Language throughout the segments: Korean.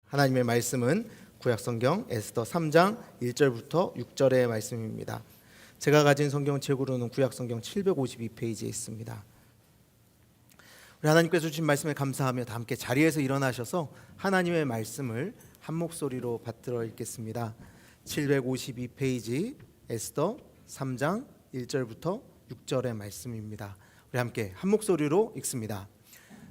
하나님의 말씀은 구약성경 에스더 3장 1절부터 6절의 말씀입니다. 제가 가진 성경 책으로는 구약성경 752페이지에 있습니다. 우리 하나님께서 주신 말씀에 감사하며 다 함께 자리에서 일어나셔서 하나님의 말씀을 한 목소리로 받들어 읽겠습니다. 752페이지 에스더 3장 1절부터 6절의 말씀입니다. 우리 함께 한 목소리로 읽습니다.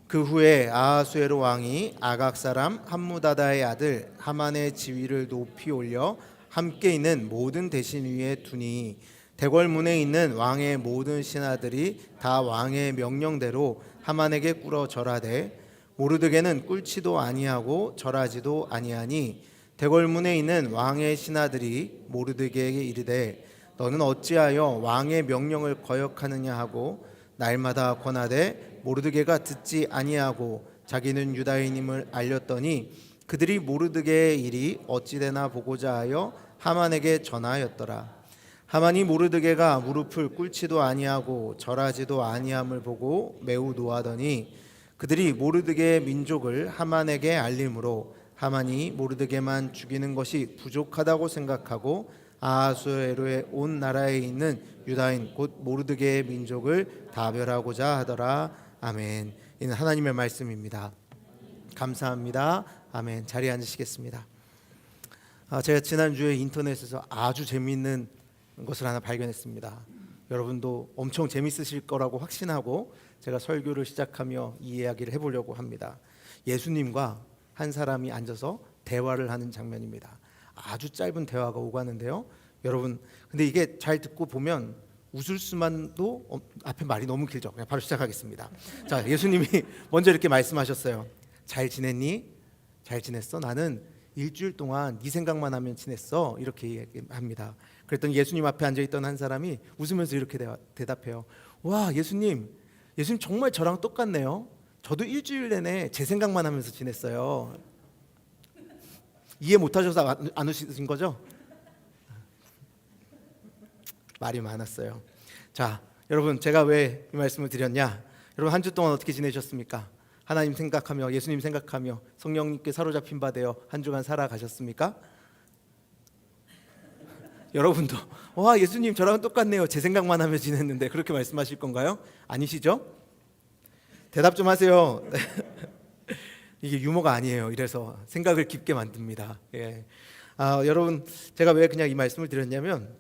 그 후에 아하수에로 왕이 아각 사람 함무다다의 아들 하만의 지위를 높이 올려 함께 있는 모든 대신 위에 두니 대궐문에 있는 왕의 모든 신하들이 다 왕의 명령대로 하만에게 꿇어 절하되 모르드게는 꿇지도 아니하고 절하지도 아니하니 대궐문에 있는 왕의 신하들이 모르드게에게 이르되 너는 어찌하여 왕의 명령을 거역하느냐 하고 날마다 권하되 모르드게가 듣지 아니하고 자기는 유다인임을 알렸더니 그들이 모르드게의 일이 어찌되나 보고자 하여 하만에게 전하였더라. 하만이 모르드게가 무릎을 꿇지도 아니하고 절하지도 아니함을 보고 매우 노하더니 그들이 모르드게의 민족을 하만에게 알림으로 하만이 모르드게만 죽이는 것이 부족하다고 생각하고 아하수에로의 온 나라에 있는 유다인 곧 모르드게의 민족을 다멸하고자 하더라. 아멘. 이는 하나님의 말씀입니다. 감사합니다. 아멘. 자리에 앉으시겠습니다. 제가 지난주에 인터넷에서 아주 재미있는 것을 하나 발견했습니다. 여러분도 엄청 재밌으실 거라고 확신하고 제가 설교를 시작하며 이 이야기를 해보려고 합니다. 예수님과 한 사람이 앉아서 대화를 하는 장면입니다. 아주 짧은 대화가 오가는데요. 여러분, 근데 이게 잘 듣고 보면 웃을 수만도 앞에 말이 너무 길죠. 그냥 바로 시작하겠습니다. 자, 예수님이 먼저 이렇게 말씀하셨어요. 잘 지냈니? 잘 지냈어? 나는 일주일 동안 네 생각만 하면 지냈어. 이렇게 합니다. 그랬더니 예수님 앞에 앉아있던 한 사람이 웃으면서 이렇게 대답해요. 와, 예수님 정말 저랑 똑같네요. 저도 일주일 내내 제 생각만 하면서 지냈어요. 이해 못하셔서 안 웃으신 거죠? 말이 많았어요. 자, 여러분, 제가 왜 이 말씀을 드렸냐? 여러분, 한 주 동안 어떻게 지내셨습니까? 하나님 생각하며 예수님 생각하며 성령님께 사로잡힌 바 되어 한 주간 살아가셨습니까? 여러분도 와, 예수님 저랑 똑같네요. 제 생각만 하며 지냈는데 그렇게 말씀하실 건가요? 아니시죠? 대답 좀 하세요. 이게 유머가 아니에요. 이래서 생각을 깊게 만듭니다. 예. 여러분, 제가 왜 그냥 이 말씀을 드렸냐면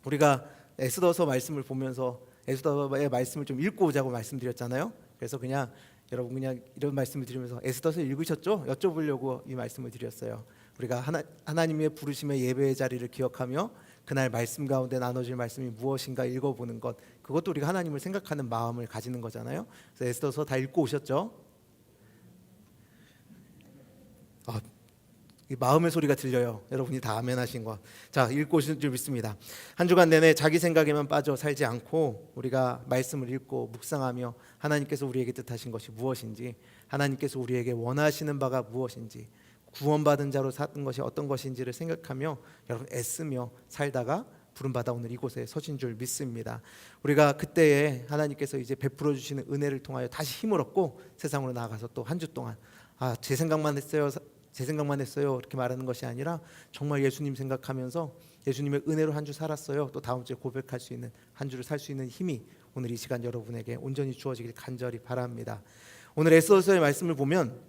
우리가 에스더서 말씀을 보면서 에스더의 말씀을 좀 읽고 오자고 말씀드렸잖아요. 그래서 그냥 여러분 그냥 이런 말씀을 드리면서 에스더서 읽으셨죠? 여쭤보려고 이 말씀을 드렸어요. 우리가 하나님의 부르심의 예배의 자리를 기억하며 그날 말씀 가운데 나눠질 말씀이 무엇인가 읽어보는 것, 그것도 우리가 하나님을 생각하는 마음을 가지는 거잖아요. 그래서 에스더서 다 읽고 오셨죠? 마음의 소리가 들려요. 여러분이 다 아멘 하신 것. 자, 읽고 오신 줄 믿습니다. 한 주간 내내 자기 생각에만 빠져 살지 않고 우리가 말씀을 읽고 묵상하며 하나님께서 우리에게 뜻하신 것이 무엇인지, 하나님께서 우리에게 원하시는 바가 무엇인지, 구원받은 자로 사는 것이 어떤 것인지를 생각하며 여러분 애쓰며 살다가 부름받아 오늘 이곳에 서신 줄 믿습니다. 우리가 그때에 하나님께서 이제 베풀어 주시는 은혜를 통하여 다시 힘을 얻고 세상으로 나아가서 또 한 주 동안 제 생각만 했어요 이렇게 말하는 것이 아니라 정말 예수님 생각하면서 예수님의 은혜로 한 주 살았어요. 또 다음 주에 고백할 수 있는 한 주를 살 수 있는 힘이 오늘 이 시간 여러분에게 온전히 주어지길 간절히 바랍니다. 오늘 에스더서의 말씀을 보면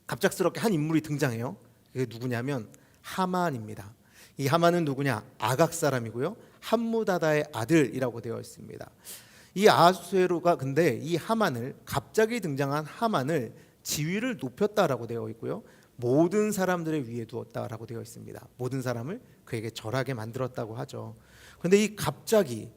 갑작스럽게 한 인물이 등장해요. 그게 누구냐면 하만입니다. 이 하만은 누구냐? 아각 사람이고요. 함무다다의 아들이라고 되어 있습니다. 이 아하수에로가 근데 이 하만을, 갑자기 등장한 하만을 지위를 높였다라고 되어 있고요. 모든 사람들의 위에 두었다라고 되어 있습니다. 모든 사람을 그에게 절하게 만들었다고 하죠. 그런데 이 갑자기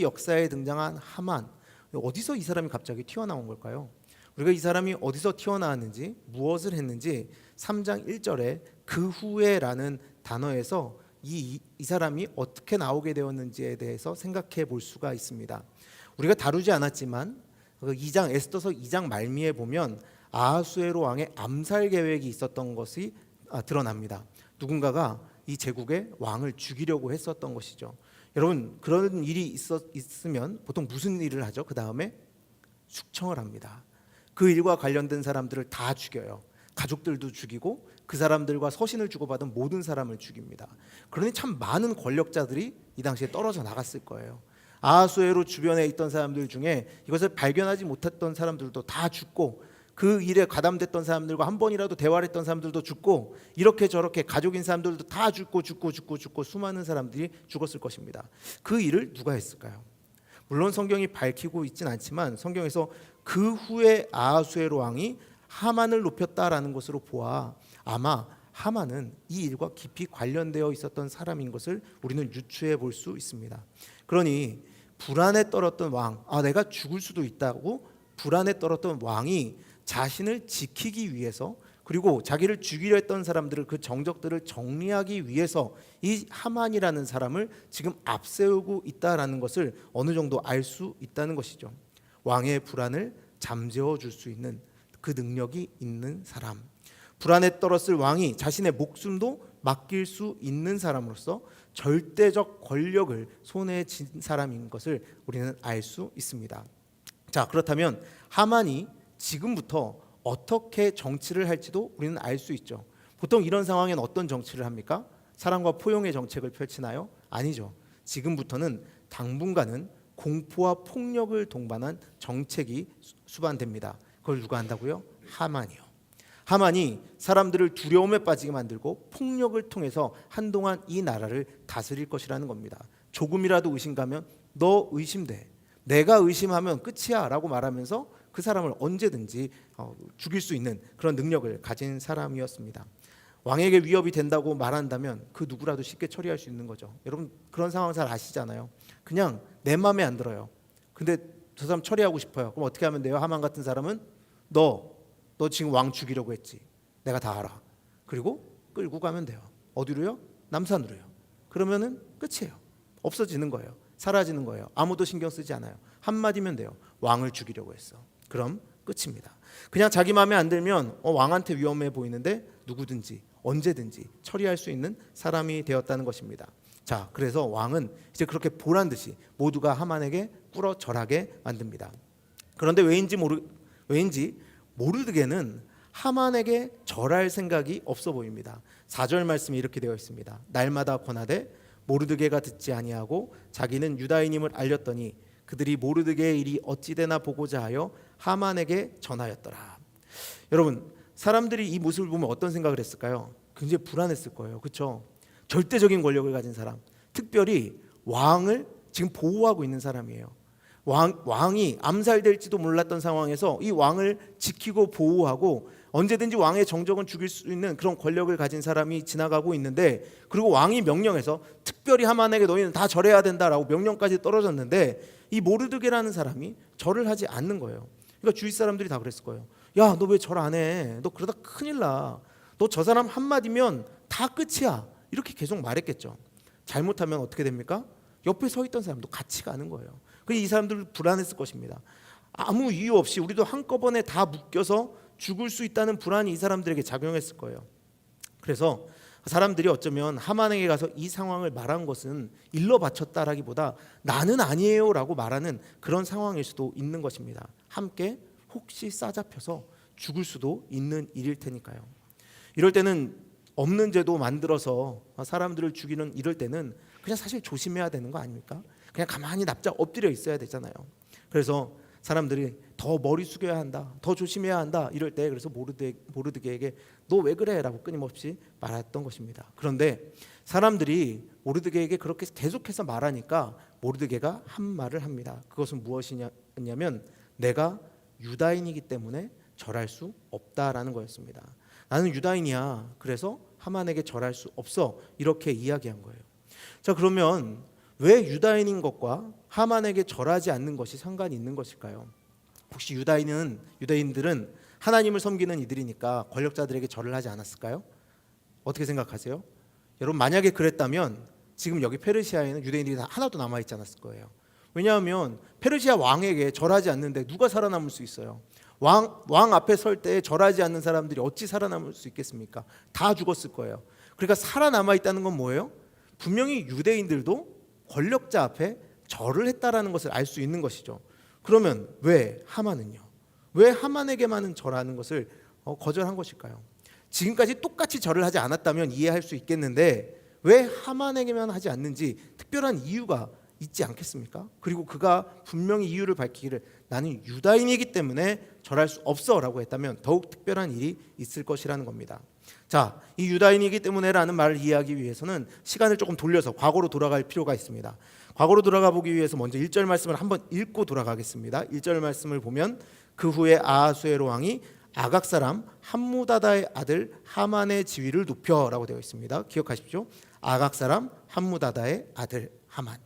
역사에 등장한 하만, 어디서 이 사람이 갑자기 튀어나온 걸까요? 우리가 이 사람이 어디서 튀어나왔는지, 무엇을 했는지 3장 1절에 그 후에라는 단어에서 이 사람이 어떻게 나오게 되었는지에 대해서 생각해 볼 수가 있습니다. 우리가 다루지 않았지만 에스더서 2장 말미에 보면 아하수에로 왕의 암살 계획이 있었던 것이 드러납니다. 누군가가 이 제국의 왕을 죽이려고 했었던 것이죠. 여러분, 그런 일이 있으면 보통 무슨 일을 하죠? 그 다음에 숙청을 합니다. 그 일과 관련된 사람들을 다 죽여요. 가족들도 죽이고 그 사람들과 서신을 주고받은 모든 사람을 죽입니다. 그러니 참 많은 권력자들이 이 당시에 떨어져 나갔을 거예요. 아하수에로 주변에 있던 사람들 중에 이것을 발견하지 못했던 사람들도 다 죽고, 그 일에 가담됐던 사람들과 한 번이라도 대화를 했던 사람들도 죽고, 이렇게 저렇게 가족인 사람들도 다 죽고 수많은 사람들이 죽었을 것입니다. 그 일을 누가 했을까요? 물론 성경이 밝히고 있진 않지만 성경에서 그 후에 아하수에로 왕이 하만을 높였다라는 것으로 보아 아마 하만은 이 일과 깊이 관련되어 있었던 사람인 것을 우리는 유추해 볼 수 있습니다. 그러니 불안에 떨었던 왕, 내가 죽을 수도 있다고 불안에 떨었던 왕이 자신을 지키기 위해서, 그리고 자기를 죽이려 했던 사람들을, 그 정적들을 정리하기 위해서 이 하만이라는 사람을 지금 앞세우고 있다라는 것을 어느 정도 알 수 있다는 것이죠. 왕의 불안을 잠재워 줄 수 있는 그 능력이 있는 사람, 불안에 떨었을 왕이 자신의 목숨도 맡길 수 있는 사람으로서 절대적 권력을 손에 쥔 사람인 것을 우리는 알 수 있습니다. 자, 그렇다면 하만이 지금부터 어떻게 정치를 할지도 우리는 알 수 있죠. 보통 이런 상황엔 어떤 정치를 합니까? 사랑과 포용의 정책을 펼치나요? 아니죠. 지금부터는 당분간은 공포와 폭력을 동반한 정책이 수반됩니다. 그걸 누가 한다고요? 하만이요. 하만이 사람들을 두려움에 빠지게 만들고 폭력을 통해서 한동안 이 나라를 다스릴 것이라는 겁니다. 조금이라도 의심 가면 너 의심돼, 내가 의심하면 끝이야 라고 말하면서 그 사람을 언제든지 죽일 수 있는 그런 능력을 가진 사람이었습니다. 왕에게 위협이 된다고 말한다면 그 누구라도 쉽게 처리할 수 있는 거죠. 여러분 그런 상황 잘 아시잖아요. 그냥 내 마음에 안 들어요. 근데 저 사람 처리하고 싶어요. 그럼 어떻게 하면 돼요? 하만 같은 사람은 너 지금 왕 죽이려고 했지. 내가 다 알아. 그리고 끌고 가면 돼요. 어디로요? 남산으로요. 그러면은 끝이에요. 없어지는 거예요. 사라지는 거예요. 아무도 신경 쓰지 않아요. 한마디면 돼요. 왕을 죽이려고 했어. 그럼 끝입니다. 그냥 자기 마음에 안 들면 왕한테 위험해 보이는데 누구든지 언제든지 처리할 수 있는 사람이 되었다는 것입니다. 자, 그래서 왕은 이제 그렇게 보란 듯이 모두가 하만에게 꿇어 절하게 만듭니다. 그런데 왜인지 모르드게는 하만에게 절할 생각이 없어 보입니다. 4절 말씀이 이렇게 되어 있습니다. 날마다 권하되 모르드게가 듣지 아니하고 자기는 유다인임을 알렸더니 그들이 모르드게의 일이 어찌 되나 보고자 하여 하만에게 전하였더라. 여러분, 사람들이 이 모습을 보면 어떤 생각을 했을까요? 굉장히 불안했을 거예요. 그렇죠? 절대적인 권력을 가진 사람, 특별히 왕을 지금 보호하고 있는 사람이에요. 왕이 암살될지도 몰랐던 상황에서 이 왕을 지키고 보호하고 언제든지 왕의 정적은 죽일 수 있는 그런 권력을 가진 사람이 지나가고 있는데, 그리고 왕이 명령해서 특별히 하만에게 너희는 다 절해야 된다라고 명령까지 떨어졌는데 이 모르드게라는 사람이 절을 하지 않는 거예요. 그러니까 주위 사람들이 다 그랬을 거예요. 야, 너 왜 절 안 해? 너 그러다 큰일 나. 너 저 사람 한마디면 다 끝이야. 이렇게 계속 말했겠죠. 잘못하면 어떻게 됩니까? 옆에 서 있던 사람도 같이 가는 거예요. 그래서 이 사람들 불안했을 것입니다. 아무 이유 없이 우리도 한꺼번에 다 묶여서 죽을 수 있다는 불안이 이 사람들에게 작용했을 거예요. 그래서 사람들이 어쩌면 하만에게 가서 이 상황을 말한 것은 일러 바쳤다라기보다 나는 아니에요 라고 말하는 그런 상황일 수도 있는 것입니다. 함께 혹시 싸잡혀서 죽을 수도 있는 일일 테니까요. 이럴 때는 없는 제도 만들어서 사람들을 죽이는 이럴 때는 그냥 사실 조심해야 되는 거 아닙니까? 그냥 가만히 납작 엎드려 있어야 되잖아요. 그래서 사람들이 더 머리 숙여야 한다, 더 조심해야 한다 이럴 때 그래서 모르드게에게 너 왜 그래? 라고 끊임없이 말했던 것입니다. 그런데 사람들이 모르드게에게 그렇게 계속해서 말하니까 모르드게가 한 말을 합니다. 그것은 무엇이냐면 내가 유다인이기 때문에 절할 수 없다라는 거였습니다. 나는 유다인이야. 그래서 하만에게 절할 수 없어. 이렇게 이야기한 거예요. 자, 그러면 왜 유다인인 것과 하만에게 절하지 않는 것이 상관이 있는 것일까요? 혹시 유다인들은 하나님을 섬기는 이들이니까 권력자들에게 절을 하지 않았을까요? 어떻게 생각하세요? 여러분, 만약에 그랬다면 지금 여기 페르시아에는 유대인들이 하나도 남아있지 않았을 거예요. 왜냐하면 페르시아 왕에게 절하지 않는데 누가 살아남을 수 있어요? 왕 앞에 설 때 절하지 않는 사람들이 어찌 살아남을 수 있겠습니까? 다 죽었을 거예요. 그러니까 살아남아 있다는 건 뭐예요? 분명히 유대인들도 권력자 앞에 절을 했다라는 것을 알 수 있는 것이죠. 그러면 왜 하만은요? 왜 하만에게만은 절하는 것을 거절한 것일까요? 지금까지 똑같이 절을 하지 않았다면 이해할 수 있겠는데 왜 하만에게만 하지 않는지 특별한 이유가 있지 않겠습니까? 그리고 그가 분명히 이유를 밝히기를 나는 유다인이기 때문에 절할 수 없어라고 했다면 더욱 특별한 일이 있을 것이라는 겁니다. 자, 이 유다인이기 때문에라는 말을 이해하기 위해서는 시간을 조금 돌려서 과거로 돌아갈 필요가 있습니다. 과거로 돌아가 보기 위해서 먼저 1절 말씀을 한번 읽고 돌아가겠습니다. 1절 말씀을 보면 그 후에 아하수에로 왕이 아각 사람 함무다다의 아들 하만의 지위를 높여라고 되어 있습니다. 기억하십시오. 아각 사람 함무다다의 아들 하만.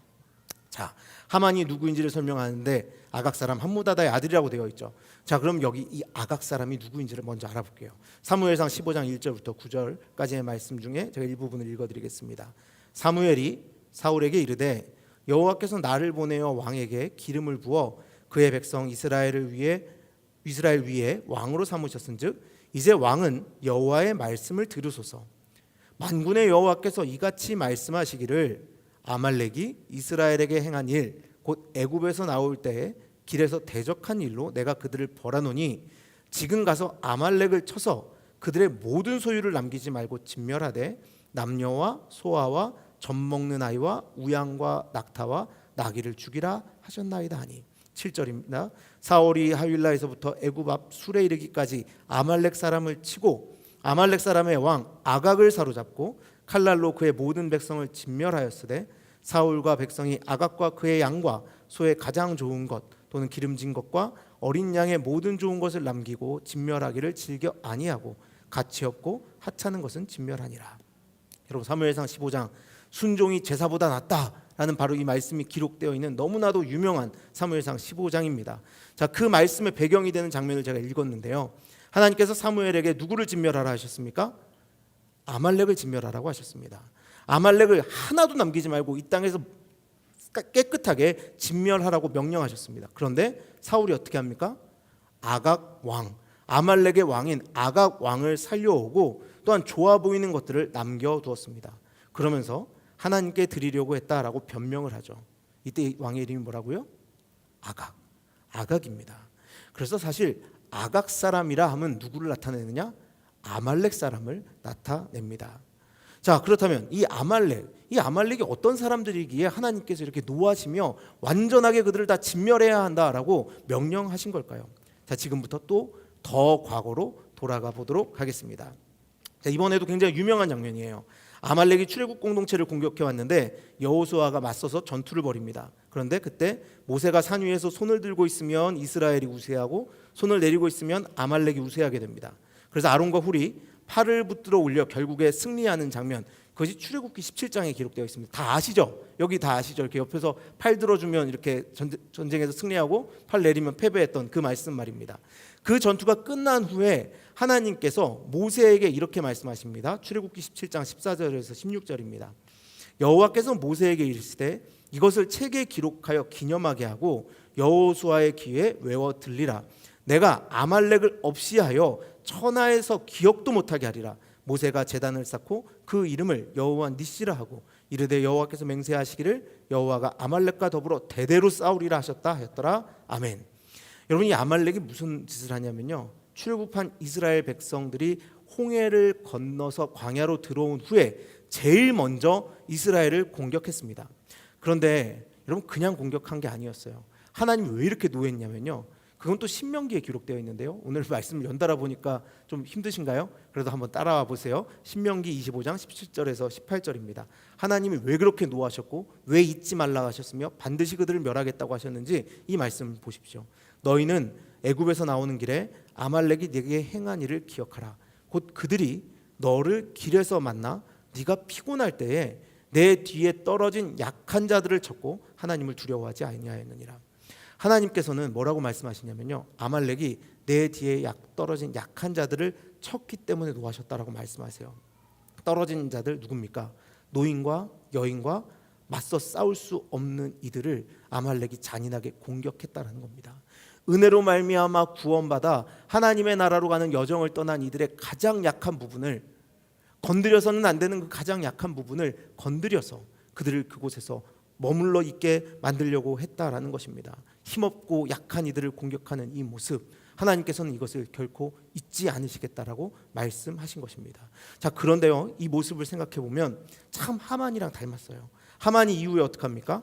자, 하만이 누구인지를 설명하는데 아각 사람 함무다다의 아들이라고 되어 있죠. 자, 그럼 여기 이 아각 사람이 누구인지를 먼저 알아볼게요. 사무엘상 15장 1절부터 9절까지의 말씀 중에 제가 일부분을 읽어드리겠습니다. 사무엘이 사울에게 이르되 여호와께서 나를 보내어 왕에게 기름을 부어 그의 백성 이스라엘 위에 왕으로 삼으셨은즉 이제 왕은 여호와의 말씀을 들으소서. 만군의 여호와께서 이같이 말씀하시기를 아말렉이 이스라엘에게 행한 일 곧 애굽에서 나올 때에 길에서 대적한 일로 내가 그들을 벌하노니 지금 가서 아말렉을 쳐서 그들의 모든 소유를 남기지 말고 진멸하되 남녀와 소아와 젖 먹는 아이와 우양과 낙타와 나귀를 죽이라 하셨나이다 하니. 7절입니다. 사울이 하윌라에서부터 애굽 앞 술에 이르기까지 아말렉 사람을 치고 아말렉 사람의 왕 아각을 사로잡고 칼날로 그의 모든 백성을 진멸하였으되 사울과 백성이 아각과 그의 양과 소의 가장 좋은 것 또는 기름진 것과 어린 양의 모든 좋은 것을 남기고 진멸하기를 즐겨 아니하고 가치 없고 하찮은 것은 진멸하니라. 여러분, 사무엘상 15장 순종이 제사보다 낫다라는 바로 이 말씀이 기록되어 있는 너무나도 유명한 사무엘상 15장입니다. 자, 그 말씀의 배경이 되는 장면을 제가 읽었는데요. 하나님께서 사무엘에게 누구를 진멸하라 하셨습니까? 아말렉을 진멸하라고 하셨습니다. 아말렉을 하나도 남기지 말고 이 땅에서 깨끗하게 진멸하라고 명령하셨습니다. 그런데 사울이 어떻게 합니까? 아각 왕, 아말렉의 왕인 아각 왕을 살려오고 또한 좋아 보이는 것들을 남겨두었습니다. 그러면서 하나님께 드리려고 했다라고 변명을 하죠. 이때 왕의 이름이 뭐라고요? 아각입니다. 그래서 사실 아각 사람이라 하면 누구를 나타내느냐? 아말렉 사람을 나타냅니다. 자, 그렇다면 이 아말렉이 어떤 사람들이기에 하나님께서 이렇게 노하시며 완전하게 그들을 다 진멸해야 한다라고 명령하신 걸까요? 자, 지금부터 또 더 과거로 돌아가 보도록 하겠습니다. 자, 이번에도 굉장히 유명한 장면이에요. 아말렉이 출애굽 공동체를 공격해 왔는데 여호수아가 맞서서 전투를 벌입니다. 그런데 그때 모세가 산 위에서 손을 들고 있으면 이스라엘이 우세하고 손을 내리고 있으면 아말렉이 우세하게 됩니다. 그래서 아론과 훌이 팔을 붙들어 올려 결국에 승리하는 장면, 그것이 출애굽기 17장에 기록되어 있습니다. 다 아시죠? 여기 다 아시죠? 이렇게 옆에서 팔 들어주면 이렇게 전쟁에서 승리하고 팔 내리면 패배했던 그 말씀 말입니다. 그 전투가 끝난 후에 하나님께서 모세에게 이렇게 말씀하십니다. 출애굽기 17장 14절에서 16절입니다. 여호와께서 모세에게 이르시되 이것을 책에 기록하여 기념하게 하고 여호수아의 귀에 외워 들리라. 내가 아말렉을 없이하여 천하에서 기억도 못하게 하리라. 모세가 제단을 쌓고 그 이름을 여호와 니시라 하고 이르되 여호와께서 맹세하시기를 여호와가 아말렉과 더불어 대대로 싸우리라 하셨다 하였더라. 아멘. 여러분, 이 아말렉이 무슨 짓을 하냐면요, 출애굽한 이스라엘 백성들이 홍해를 건너서 광야로 들어온 후에 제일 먼저 이스라엘을 공격했습니다. 그런데 여러분, 그냥 공격한 게 아니었어요. 하나님이 왜 이렇게 노했냐면요, 그건 또 신명기에 기록되어 있는데요. 오늘 말씀을 연달아 보니까 좀 힘드신가요? 그래도 한번 따라와 보세요. 신명기 25장 17절에서 18절입니다. 하나님이 왜 그렇게 노하셨고 왜 잊지 말라 하셨으며 반드시 그들을 멸하겠다고 하셨는지 이 말씀을 보십시오. 너희는 애굽에서 나오는 길에 아말렉이 네게 행한 일을 기억하라. 곧 그들이 너를 길에서 만나 네가 피곤할 때에 내 뒤에 떨어진 약한 자들을 쳤고 하나님을 두려워하지 아니하였느니라. 하나님께서는 뭐라고 말씀하시냐면요, 아말렉이 내 뒤에 떨어진 약한 자들을 쳤기 때문에 노하셨다라고 말씀하세요. 떨어진 자들 누굽니까? 노인과 여인과 맞서 싸울 수 없는 이들을 아말렉이 잔인하게 공격했다는 겁니다. 은혜로 말미암아 구원받아 하나님의 나라로 가는 여정을 떠난 이들의 가장 약한 부분을 건드려서는 안 되는 그 가장 약한 부분을 건드려서 그들을 그곳에서 머물러 있게 만들려고 했다라는 것입니다. 힘없고 약한 이들을 공격하는 이 모습, 하나님께서는 이것을 결코 잊지 않으시겠다라고 말씀하신 것입니다. 자, 그런데요, 이 모습을 생각해 보면 참 하만이랑 닮았어요. 하만이 이후에 어떻게 합니까?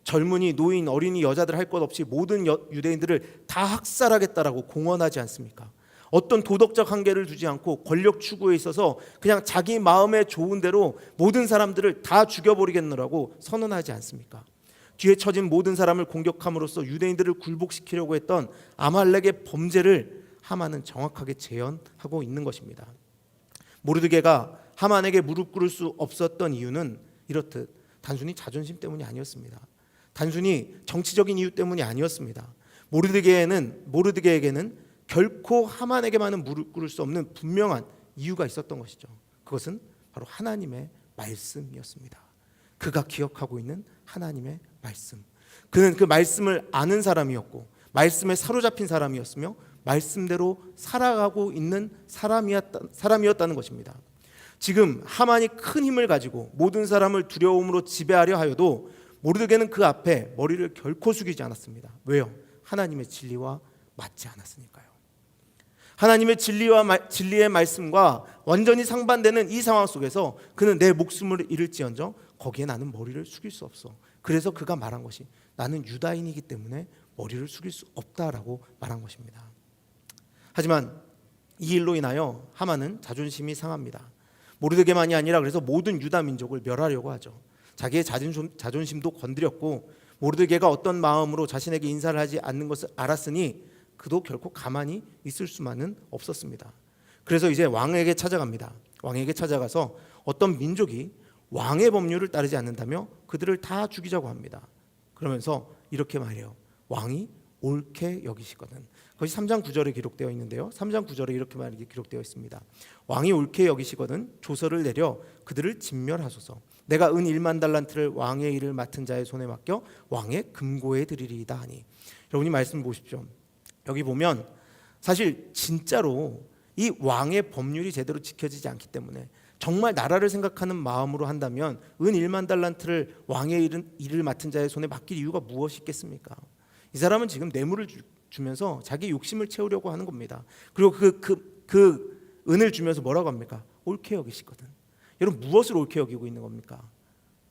젊은이, 노인, 어린이, 여자들 할 것 없이 모든 유대인들을 다 학살하겠다라고 공언하지 않습니까? 어떤 도덕적 한계를 두지 않고 권력 추구에 있어서 그냥 자기 마음에 좋은 대로 모든 사람들을 다 죽여버리겠노라고 선언하지 않습니까? 뒤에 처진 모든 사람을 공격함으로써 유대인들을 굴복시키려고 했던 아말렉의 범죄를 하만은 정확하게 재현하고 있는 것입니다. 모르드게가 하만에게 무릎 꿇을 수 없었던 이유는 이렇듯 단순히 자존심 때문이 아니었습니다. 단순히 정치적인 이유 때문이 아니었습니다. 모르드게에게는 결코 하만에게만은 무릎 꿇을 수 없는 분명한 이유가 있었던 것이죠. 그것은 바로 하나님의 말씀이었습니다. 그가 기억하고 있는 하나님의 말씀. 그는 그 말씀을 아는 사람이었고 말씀에 사로잡힌 사람이었으며 말씀대로 살아가고 있는 사람이었다는 것입니다. 지금 하만이 큰 힘을 가지고 모든 사람을 두려움으로 지배하려 하여도 모르드게는 그 앞에 머리를 결코 숙이지 않았습니다. 왜요? 하나님의 진리와 맞지 않았으니까요. 하나님의 진리의 말씀과 완전히 상반되는 이 상황 속에서 그는 내 목숨을 잃을지언정 거기에 나는 머리를 숙일 수 없어. 그래서 그가 말한 것이 나는 유다인이기 때문에 머리를 숙일 수 없다라고 말한 것입니다. 하지만 이 일로 인하여 하만은 자존심이 상합니다. 모르드게만이 아니라 그래서 모든 유다 민족을 멸하려고 하죠. 자기의 자존심도 건드렸고 모르드게가 어떤 마음으로 자신에게 인사를 하지 않는 것을 알았으니 그도 결코 가만히 있을 수만은 없었습니다. 그래서 이제 왕에게 찾아갑니다. 왕에게 찾아가서 어떤 민족이 왕의 법률을 따르지 않는다며 그들을 다 죽이자고 합니다. 그러면서 이렇게 말해요. 왕이 옳게 여기시거든. 그것이 3장 9절에 기록되어 있는데요. 3장 9절에 이렇게 말이 기록되어 있습니다. 왕이 옳게 여기시거든 조서를 내려 그들을 진멸하소서. 내가 은 1만 달란트를 왕의 일을 맡은 자의 손에 맡겨 왕의 금고에 드리리이다 하니. 여러분이 말씀 보십시오. 여기 보면 사실 진짜로 이 왕의 법률이 제대로 지켜지지 않기 때문에 정말 나라를 생각하는 마음으로 한다면 은 1만 달란트를 왕의 일을 맡은 자의 손에 맡길 이유가 무엇이 있겠습니까? 이 사람은 지금 뇌물을 주면서 자기 욕심을 채우려고 하는 겁니다. 그리고 그 은을 주면서 뭐라고 합니까? 옳게 여기시거든. 여러분 무엇을 옳게 여기고 있는 겁니까?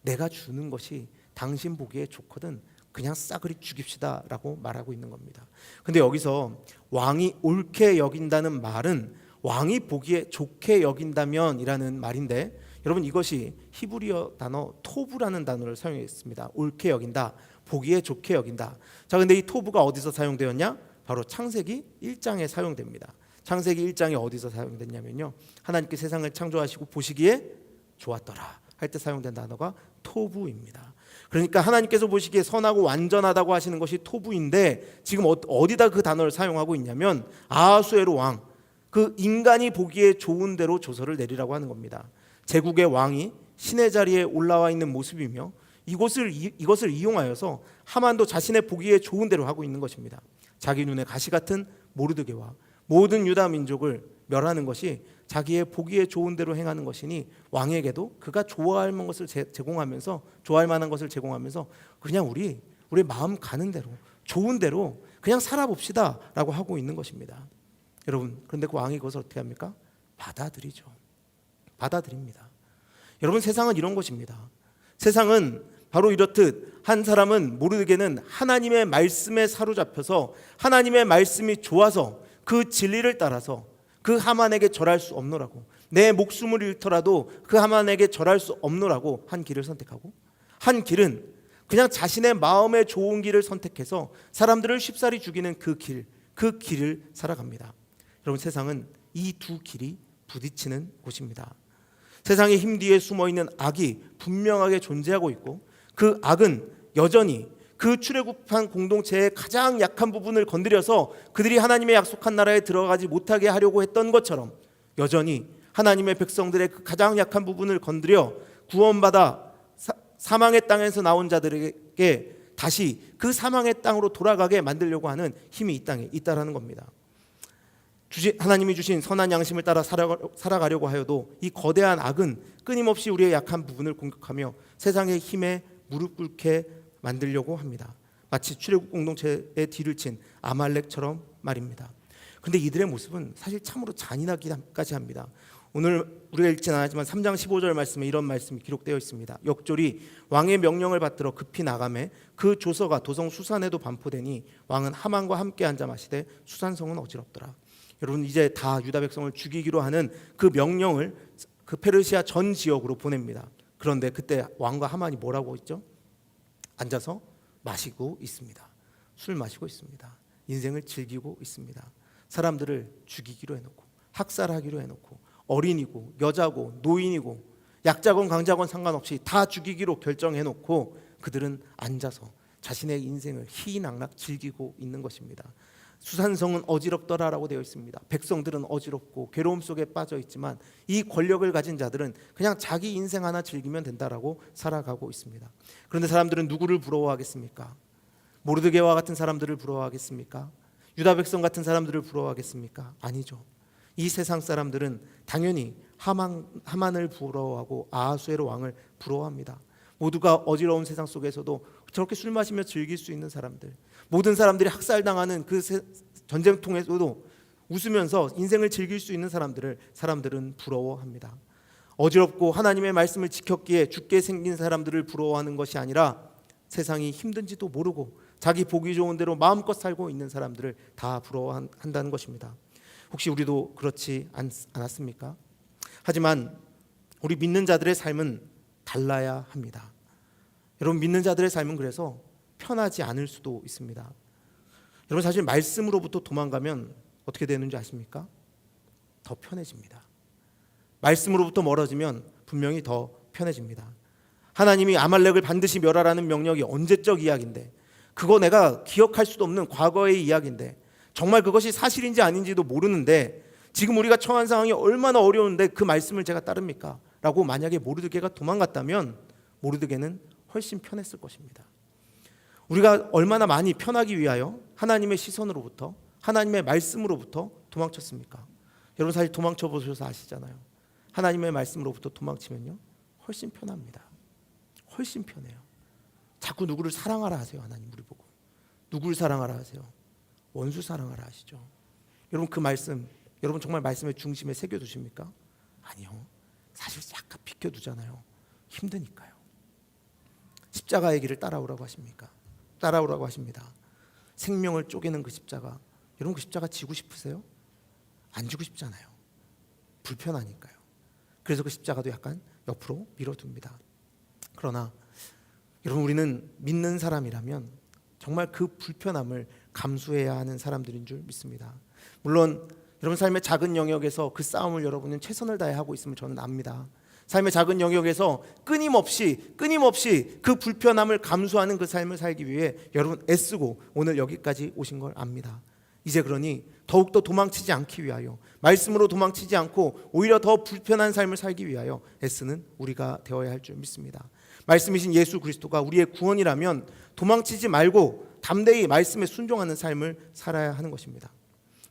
내가 주는 것이 당신 보기에 좋거든. 그냥 싸그리 죽입시다 라고 말하고 있는 겁니다. 근데 여기서 왕이 옳게 여긴다는 말은 왕이 보기에 좋게 여긴다면 이라는 말인데 여러분 이것이 히브리어 단어 토브라는 단어를 사용했습니다. 옳게 여긴다, 보기에 좋게 여긴다. 자, 근데 이 토브가 어디서 사용되었냐? 바로 창세기 1장에 사용됩니다. 창세기 1장에 어디서 사용됐냐면요, 하나님께 세상을 창조하시고 보시기에 좋았더라 할 때 사용된 단어가 토부입니다. 그러니까 하나님께서 보시기에 선하고 완전하다고 하시는 것이 토부인데 지금 어디다 그 단어를 사용하고 있냐면 아하수에로 왕, 그 인간이 보기에 좋은 대로 조서를 내리라고 하는 겁니다. 제국의 왕이 신의 자리에 올라와 있는 모습이며 이것을 이용하여서 하만도 자신의 보기에 좋은 대로 하고 있는 것입니다. 자기 눈에 가시 같은 모르드게와 모든 유다 민족을 멸하는 것이 자기의 보기에 좋은 대로 행하는 것이니 왕에게도 그가 좋아할 만한 것을 제공하면서 그냥 우리의 마음 가는 대로 좋은 대로 그냥 살아봅시다 라고 하고 있는 것입니다. 여러분, 그런데 그 왕이 그것을 어떻게 합니까? 받아들입니다. 여러분, 세상은 이런 것입니다. 세상은 바로 이렇듯 한 사람은 모르드게는 하나님의 말씀에 사로잡혀서 하나님의 말씀이 좋아서 그 진리를 따라서 그 하만에게 절할 수 없노라고, 내 목숨을 잃더라도 그 하만에게 절할 수 없노라고 한 길을 선택하고, 한 길은 그냥 자신의 마음에 좋은 길을 선택해서 사람들을 쉽사리 죽이는 그 길을 살아갑니다. 여러분, 세상은 이 두 길이 부딪히는 곳입니다. 세상의 힘 뒤에 숨어있는 악이 분명하게 존재하고 있고 그 악은 여전히 그 출애굽한 공동체의 가장 약한 부분을 건드려서 그들이 하나님의 약속한 나라에 들어가지 못하게 하려고 했던 것처럼 여전히 하나님의 백성들의 그 가장 약한 부분을 건드려 구원받아 사망의 땅에서 나온 자들에게 다시 그 사망의 땅으로 돌아가게 만들려고 하는 힘이 이 땅에 있다라는 겁니다. 하나님이 주신 선한 양심을 따라 살아가려고 하여도 이 거대한 악은 끊임없이 우리의 약한 부분을 공격하며 세상의 힘에 무릎 꿇게 만들려고 합니다. 마치 출애굽 공동체의 뒤를 친 아말렉처럼 말입니다. 그런데 이들의 모습은 사실 참으로 잔인하기까지 합니다. 오늘 우리가 읽지는 않았지만 3장 15절 말씀에 이런 말씀이 기록되어 있습니다. 역졸이 왕의 명령을 받들어 급히 나가매 그 조서가 도성 수산에도 반포되니 왕은 하만과 함께 앉아 마시되 수산성은 어지럽더라. 여러분, 이제 다 유다 백성을 죽이기로 하는 그 명령을 그 페르시아 전 지역으로 보냅니다. 그런데 그때 왕과 하만이 뭐라고 했죠? 앉아서 마시고 있습니다. 술 마시고 있습니다. 인생을 즐기고 있습니다. 사람들을 죽이기로 해놓고, 학살하기로 해놓고, 어린이고 여자고 노인이고 약자건 강자건 상관없이 다 죽이기로 결정해놓고 그들은 앉아서 자신의 인생을 희희낙락 즐기고 있는 것입니다. 수산성은 어지럽더라라고 되어 있습니다. 백성들은 어지럽고 괴로움 속에 빠져 있지만 이 권력을 가진 자들은 그냥 자기 인생 하나 즐기면 된다라고 살아가고 있습니다. 그런데 사람들은 누구를 부러워하겠습니까? 모르드게와 같은 사람들을 부러워하겠습니까? 유다 백성 같은 사람들을 부러워하겠습니까? 아니죠. 이 세상 사람들은 당연히 하만을 부러워하고 아하수에로 왕을 부러워합니다. 모두가 어지러운 세상 속에서도 저렇게 술 마시며 즐길 수 있는 사람들, 모든 사람들이 학살당하는 그 전쟁통에서도 웃으면서 인생을 즐길 수 있는 사람들은 부러워합니다. 어지럽고 하나님의 말씀을 지켰기에 죽게 생긴 사람들을 부러워하는 것이 아니라 세상이 힘든지도 모르고 자기 보기 좋은 대로 마음껏 살고 있는 사람들을 다 부러워한다는 것입니다. 혹시 우리도 그렇지 않았습니까? 하지만 우리 믿는 자들의 삶은 달라야 합니다. 여러분, 믿는 자들의 삶은 그래서 편하지 않을 수도 있습니다. 여러분, 사실 말씀으로부터 도망가면 어떻게 되는지 아십니까? 더 편해집니다. 말씀으로부터 멀어지면 분명히 더 편해집니다. 하나님이 아말렉을 반드시 멸하라는 명령이 언제적 이야기인데, 그거 내가 기억할 수도 없는 과거의 이야기인데, 정말 그것이 사실인지 아닌지도 모르는데 지금 우리가 처한 상황이 얼마나 어려운데 그 말씀을 제가 따릅니까? 라고 만약에 모르드게가 도망갔다면 모르드게는 훨씬 편했을 것입니다. 우리가 얼마나 많이 편하기 위하여 하나님의 시선으로부터, 하나님의 말씀으로부터 도망쳤습니까? 여러분, 사실 도망쳐 보셔서 아시잖아요. 하나님의 말씀으로부터 도망치면요 훨씬 편합니다. 훨씬 편해요. 자꾸 누구를 사랑하라 하세요. 하나님 우리 보고 누구를 사랑하라 하세요? 원수 사랑하라 하시죠. 여러분, 그 말씀, 여러분 정말 말씀의 중심에 새겨두십니까? 아니요. 사실 약간 비켜두잖아요. 힘드니까요. 십자가의 길을 따라오라고 하십니까? 따라오라고 하십니다. 생명을 쪼개는 그 십자가, 여러분 그 십자가 지고 싶으세요? 안 지고 싶잖아요. 불편하니까요. 그래서 그 십자가도 약간 옆으로 밀어둡니다. 그러나 여러분, 우리는 믿는 사람이라면 정말 그 불편함을 감수해야 하는 사람들인 줄 믿습니다. 물론 여러분 삶의 작은 영역에서 그 싸움을 여러분은 최선을 다해 하고 있음을 저는 압니다. 삶의 작은 영역에서 끊임없이 그 불편함을 감수하는 그 삶을 살기 위해 여러분 애쓰고 오늘 여기까지 오신 걸 압니다. 이제 그러니 더욱더 도망치지 않기 위하여, 말씀으로 도망치지 않고 오히려 더 불편한 삶을 살기 위하여 애쓰는 우리가 되어야 할 줄 믿습니다. 말씀이신 예수 그리스도가 우리의 구원이라면 도망치지 말고 담대히 말씀에 순종하는 삶을 살아야 하는 것입니다.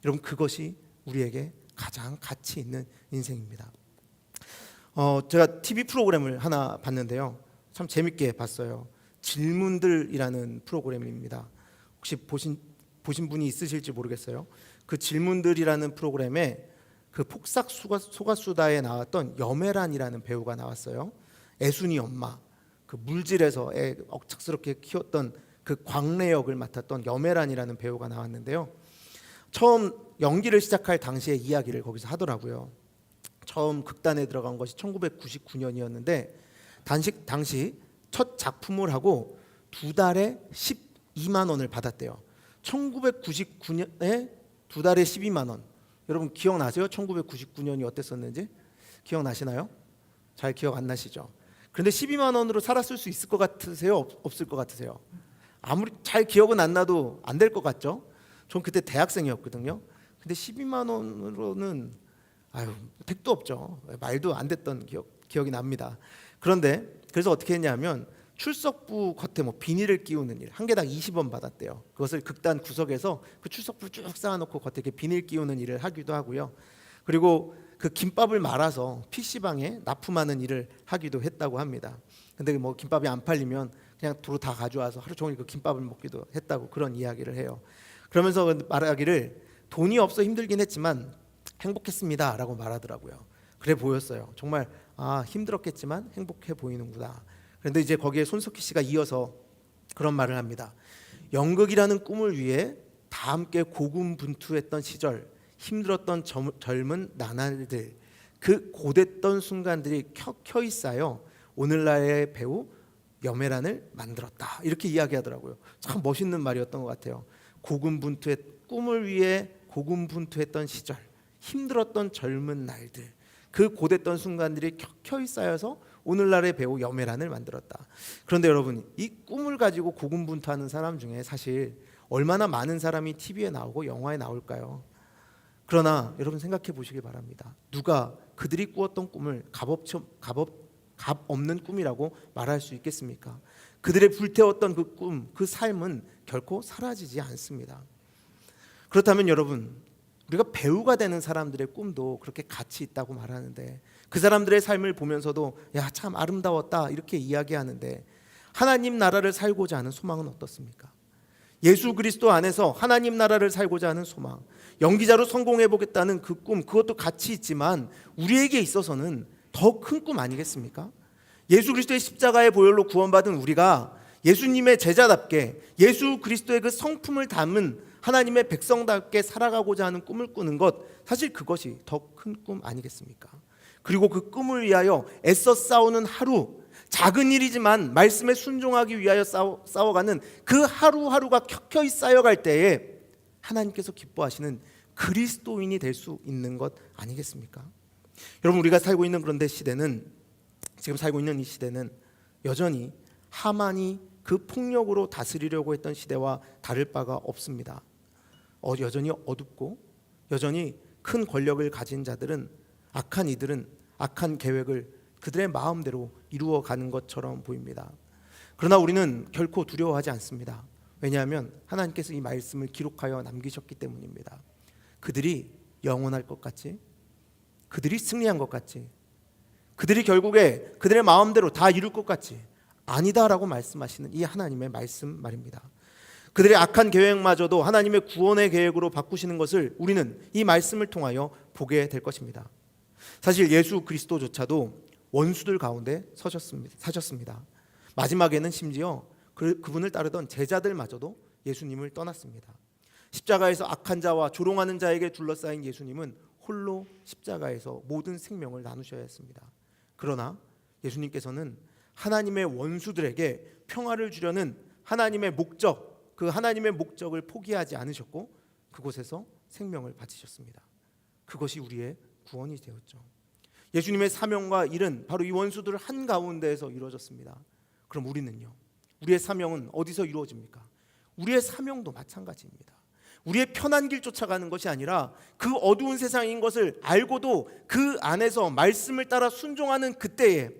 여러분, 그것이 우리에게 가장 가치 있는 인생입니다. 제가 TV 프로그램을 하나 봤는데요, 참 재밌게 봤어요. 질문들이라는 프로그램입니다. 혹시 보신 분이 있으실지 모르겠어요. 그 질문들이라는 프로그램에 그 폭삭 소가수다에 나왔던 여메란이라는 배우가 나왔어요. 애순이 엄마, 그 물질에서 애 억척스럽게 키웠던 그 광래 역을 맡았던 여메란이라는 배우가 나왔는데요, 처음 연기를 시작할 당시의 이야기를 거기서 하더라고요. 처음 극단에 들어간 것이 1999년이었는데 당시 첫 작품을 하고 2달에 12만 원을 받았대요. 1999년에 2달에 12만 원. 여러분 기억나세요? 1999년이 어땠었는지 기억나시나요? 잘 기억 안 나시죠? 그런데 12만 원으로 살았을 수 있을 것 같으세요? 없을 것 같으세요? 아무리 잘 기억은 안 나도 안 될 것 같죠? 전 그때 대학생이었거든요. 근데 12만 원으로는 택도 없죠. 말도 안 됐던 기억이 납니다. 그런데 그래서 어떻게 했냐면 출석부 겉에 비닐을 끼우는 일, 한 개당 20원 받았대요. 그것을 극단 구석에서 그 출석부를 쭉 쌓아놓고 겉에 이렇게 비닐 끼우는 일을 하기도 하고요. 그리고 그 김밥을 말아서 PC방에 납품하는 일을 하기도 했다고 합니다. 근데 김밥이 안 팔리면 그냥 도로 다 가져와서 하루 종일 그 김밥을 먹기도 했다고 그런 이야기를 해요. 그러면서 말하기를 돈이 없어 힘들긴 했지만 행복했습니다 라고 말하더라고요. 그래 보였어요. 정말 힘들었겠지만 행복해 보이는구나. 그런데 이제 거기에 손석희 씨가 이어서 그런 말을 합니다. 연극이라는 꿈을 위해 다 함께 고군분투했던 시절, 힘들었던 젊은 나날들, 그 고됐던 순간들이 켜켜이 쌓여 오늘날의 배우 염혜란을 만들었다. 이렇게 이야기하더라고요. 참 멋있는 말이었던 것 같아요. 꿈을 위해 고군분투했던 시절, 힘들었던 젊은 날들, 그 고됐던 순간들이 켜켜이 쌓여서 오늘날의 배우 염혜란을 만들었다. 그런데 여러분, 이 꿈을 가지고 고군분투하는 사람 중에 사실 얼마나 많은 사람이 TV에 나오고 영화에 나올까요? 그러나 여러분 생각해 보시기 바랍니다. 누가 그들이 꾸었던 꿈을 값 없는 꿈이라고 말할 수 있겠습니까? 그들의 불태웠던 그 꿈, 그 삶은 결코 사라지지 않습니다. 그렇다면 여러분, 우리가 배우가 되는 사람들의 꿈도 그렇게 가치 있다고 말하는데, 그 사람들의 삶을 보면서도 야, 참 아름다웠다 이렇게 이야기하는데, 하나님 나라를 살고자 하는 소망은 어떻습니까? 예수 그리스도 안에서 하나님 나라를 살고자 하는 소망, 연기자로 성공해 보겠다는 그 꿈, 그것도 가치 있지만 우리에게 있어서는 더 큰 꿈 아니겠습니까? 예수 그리스도의 십자가의 보혈로 구원받은 우리가 예수님의 제자답게 예수 그리스도의 그 성품을 담은 하나님의 백성답게 살아가고자 하는 꿈을 꾸는 것, 사실 그것이 더 큰 꿈 아니겠습니까? 그리고 그 꿈을 위하여 애써 싸우는 하루, 작은 일이지만 말씀에 순종하기 위하여 싸워가는 그 하루하루가 켜켜이 쌓여갈 때에 하나님께서 기뻐하시는 그리스도인이 될 수 있는 것 아니겠습니까? 여러분, 우리가 살고 있는 그런데 시대는, 지금 살고 있는 이 시대는 여전히 하만이 그 폭력으로 다스리려고 했던 시대와 다를 바가 없습니다. 여전히 어둡고 여전히 큰 권력을 가진 자들은, 악한 이들은 악한 계획을 그들의 마음대로 이루어가는 것처럼 보입니다. 그러나 우리는 결코 두려워하지 않습니다. 왜냐하면 하나님께서 이 말씀을 기록하여 남기셨기 때문입니다. 그들이 영원할 것 같이, 그들이 승리한 것 같이, 그들이 결국에 그들의 마음대로 다 이룰 것 같이 아니다라고 말씀하시는 이 하나님의 말씀 말입니다. 그들의 악한 계획마저도 하나님의 구원의 계획으로 바꾸시는 것을 우리는 이 말씀을 통하여 보게 될 것입니다. 사실 예수 그리스도조차도 원수들 가운데 사셨습니다. 마지막에는 심지어 그분을 따르던 제자들마저도 예수님을 떠났습니다. 십자가에서 악한 자와 조롱하는 자에게 둘러싸인 예수님은 홀로 십자가에서 모든 생명을 나누셔야 했습니다. 그러나 예수님께서는 하나님의 원수들에게 평화를 주려는 하나님의 목적, 그 하나님의 목적을 포기하지 않으셨고 그곳에서 생명을 바치셨습니다. 그것이 우리의 구원이 되었죠. 예수님의 사명과 일은 바로 이 원수들 한가운데에서 이루어졌습니다. 그럼 우리는요? 우리의 사명은 어디서 이루어집니까? 우리의 사명도 마찬가지입니다. 우리의 편한 길 쫓아가는 것이 아니라 그 어두운 세상인 것을 알고도 그 안에서 말씀을 따라 순종하는 그때에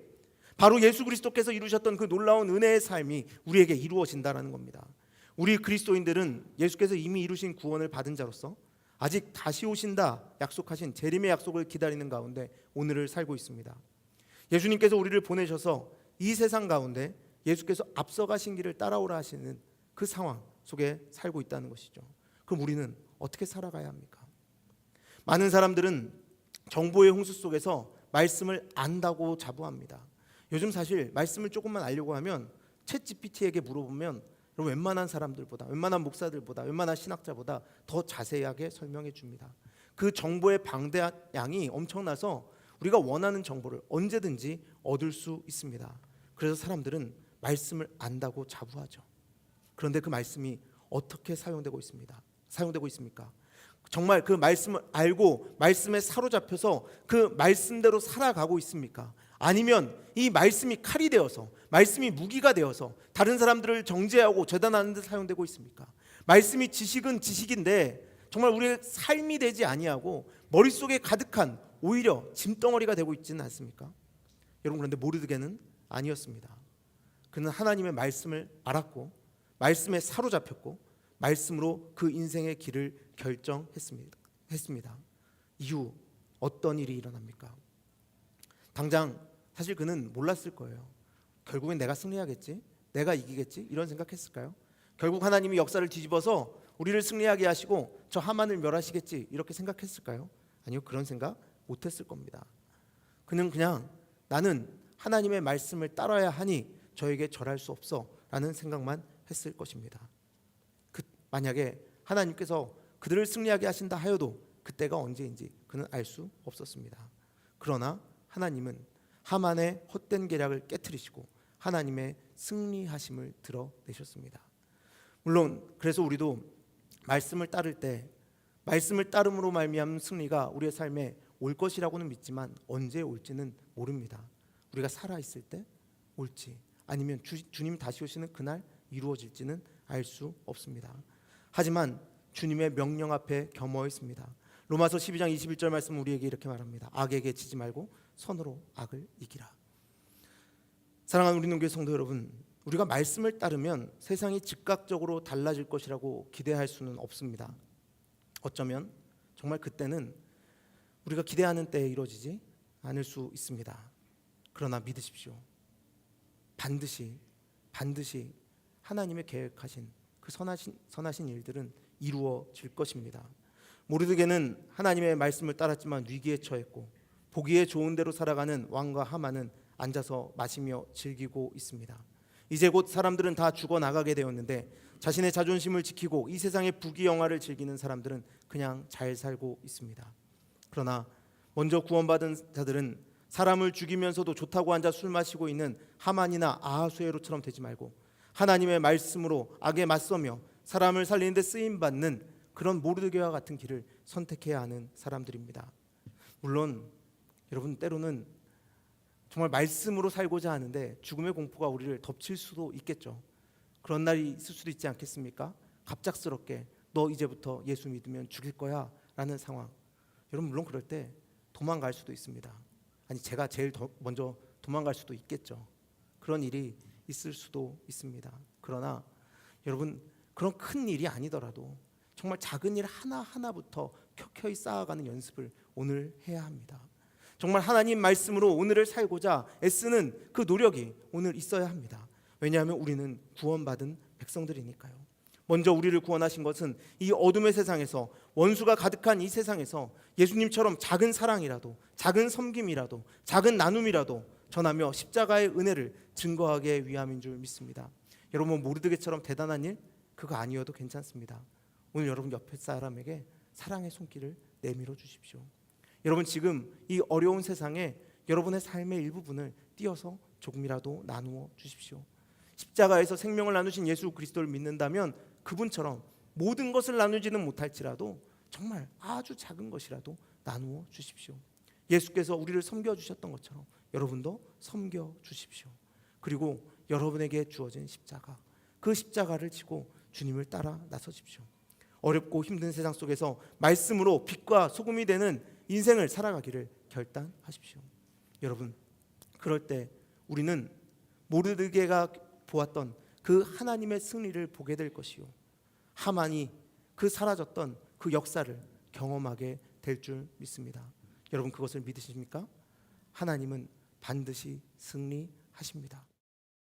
바로 예수 그리스도께서 이루셨던 그 놀라운 은혜의 삶이 우리에게 이루어진다는 겁니다. 우리 그리스도인들은 예수께서 이미 이루신 구원을 받은 자로서 아직 다시 오신다 약속하신 재림의 약속을 기다리는 가운데 오늘을 살고 있습니다. 예수님께서 우리를 보내셔서 이 세상 가운데 예수께서 앞서가신 길을 따라오라 하시는 그 상황 속에 살고 있다는 것이죠. 그럼 우리는 어떻게 살아가야 합니까? 많은 사람들은 정보의 홍수 속에서 말씀을 안다고 자부합니다. 요즘 사실 말씀을 조금만 알려고 하면 챗 GPT에게 물어보면 웬만한 사람들보다, 웬만한 목사들보다, 웬만한 신학자보다 더 자세하게 설명해 줍니다. 그 정보의 방대한 양이 엄청나서 우리가 원하는 정보를 언제든지 얻을 수 있습니다. 그래서 사람들은 말씀을 안다고 자부하죠. 그런데 그 말씀이 어떻게 사용되고 있습니까? 정말 그 말씀을 알고 말씀에 사로잡혀서 그 말씀대로 살아가고 있습니까? 아니면 이 말씀이 칼이 되어서, 말씀이 무기가 되어서 다른 사람들을 정죄하고 재단하는 데 사용되고 있습니까? 말씀이 지식은 지식인데 정말 우리의 삶이 되지 아니하고 머릿속에 가득한 오히려 짐덩어리가 되고 있지는 않습니까? 여러분, 그런데 모르드게는 아니었습니다. 그는 하나님의 말씀을 알았고 말씀에 사로잡혔고 말씀으로 그 인생의 길을 결정했습니다. 이후 어떤 일이 일어납니까? 당장 사실 그는 몰랐을 거예요. 결국엔 내가 승리하겠지, 내가 이기겠지, 이런 생각했을까요? 결국 하나님이 역사를 뒤집어서 우리를 승리하게 하시고 저 하만을 멸하시겠지 이렇게 생각했을까요? 아니요, 그런 생각 못했을 겁니다. 그는 그냥 나는 하나님의 말씀을 따라야 하니 저에게 절할 수 없어 라는 생각만 했을 것입니다. 만약에 하나님께서 그들을 승리하게 하신다 하여도 그때가 언제인지 그는 알 수 없었습니다. 그러나 하나님은 하만의 헛된 계략을 깨트리시고 하나님의 승리하심을 드러내셨습니다. 물론 그래서 우리도 말씀을 따를 때 말씀을 따름으로 말미암은 승리가 우리의 삶에 올 것이라고는 믿지만 언제 올지는 모릅니다. 우리가 살아있을 때 올지 아니면 주님 다시 오시는 그날 이루어질지는 알 수 없습니다. 하지만 주님의 명령 앞에 겸허 있습니다. 로마서 12장 21절 말씀은 우리에게 이렇게 말합니다. 악에게 지지 말고 선으로 악을 이기라. 사랑하는 우리 농교회 성도 여러분, 우리가 말씀을 따르면 세상이 즉각적으로 달라질 것이라고 기대할 수는 없습니다. 어쩌면 정말 그때는 우리가 기대하는 때에 이루어지지 않을 수 있습니다. 그러나 믿으십시오. 반드시 하나님의 계획하신 그 선하신 일들은 이루어질 것입니다. 모르드게는 하나님의 말씀을 따랐지만 위기에 처했고 보기에 좋은 대로 살아가는 왕과 하만은 앉아서 마시며 즐기고 있습니다. 이제 곧 사람들은 다 죽어나가게 되었는데 자신의 자존심을 지키고 이 세상의 부귀영화를 즐기는 사람들은 그냥 잘 살고 있습니다. 그러나 먼저 구원받은 자들은 사람을 죽이면서도 좋다고 앉아 술 마시고 있는 하만이나 아하수에로처럼 되지 말고 하나님의 말씀으로 악에 맞서며 사람을 살리는 데 쓰임받는 그런 모르드게와 같은 길을 선택해야 하는 사람들입니다. 물론 여러분, 때로는 정말 말씀으로 살고자 하는데 죽음의 공포가 우리를 덮칠 수도 있겠죠. 그런 날이 있을 수도 있지 않겠습니까? 갑작스럽게 너 이제부터 예수 믿으면 죽일 거야 라는 상황. 여러분, 물론 그럴 때 도망갈 수도 있습니다. 아니, 제가 제일 먼저 도망갈 수도 있겠죠. 그런 일이 있을 수도 있습니다. 그러나 여러분, 그런 큰 일이 아니더라도 정말 작은 일 하나하나부터 켜켜이 쌓아가는 연습을 오늘 해야 합니다. 정말 하나님 말씀으로 오늘을 살고자 애쓰는 그 노력이 오늘 있어야 합니다. 왜냐하면 우리는 구원받은 백성들이니까요. 먼저 우리를 구원하신 것은 이 어둠의 세상에서, 원수가 가득한 이 세상에서 예수님처럼 작은 사랑이라도, 작은 섬김이라도, 작은 나눔이라도 전하며 십자가의 은혜를 증거하기 위함인 줄 믿습니다. 여러분, 모르드게처럼 대단한 일 그거 아니어도 괜찮습니다. 오늘 여러분 옆에 사람에게 사랑의 손길을 내밀어 주십시오. 여러분, 지금 이 어려운 세상에 여러분의 삶의 일부분을 띄어서 조금이라도 나누어 주십시오. 십자가에서 생명을 나누신 예수 그리스도를 믿는다면 그분처럼 모든 것을 나누지는 못할지라도 정말 아주 작은 것이라도 나누어 주십시오. 예수께서 우리를 섬겨주셨던 것처럼 여러분도 섬겨주십시오. 그리고 여러분에게 주어진 십자가, 그 십자가를 지고 주님을 따라 나서십시오. 어렵고 힘든 세상 속에서 말씀으로 빛과 소금이 되는 인생을 살아가기를 결단하십시오. 여러분, 그럴 때 우리는 모르드게가 보았던 그 하나님의 승리를 보게 될 것이요, 하만이 그 사라졌던 그 역사를 경험하게 될 줄 믿습니다. 여러분, 그것을 믿으십니까? 하나님은 반드시 승리하십니다.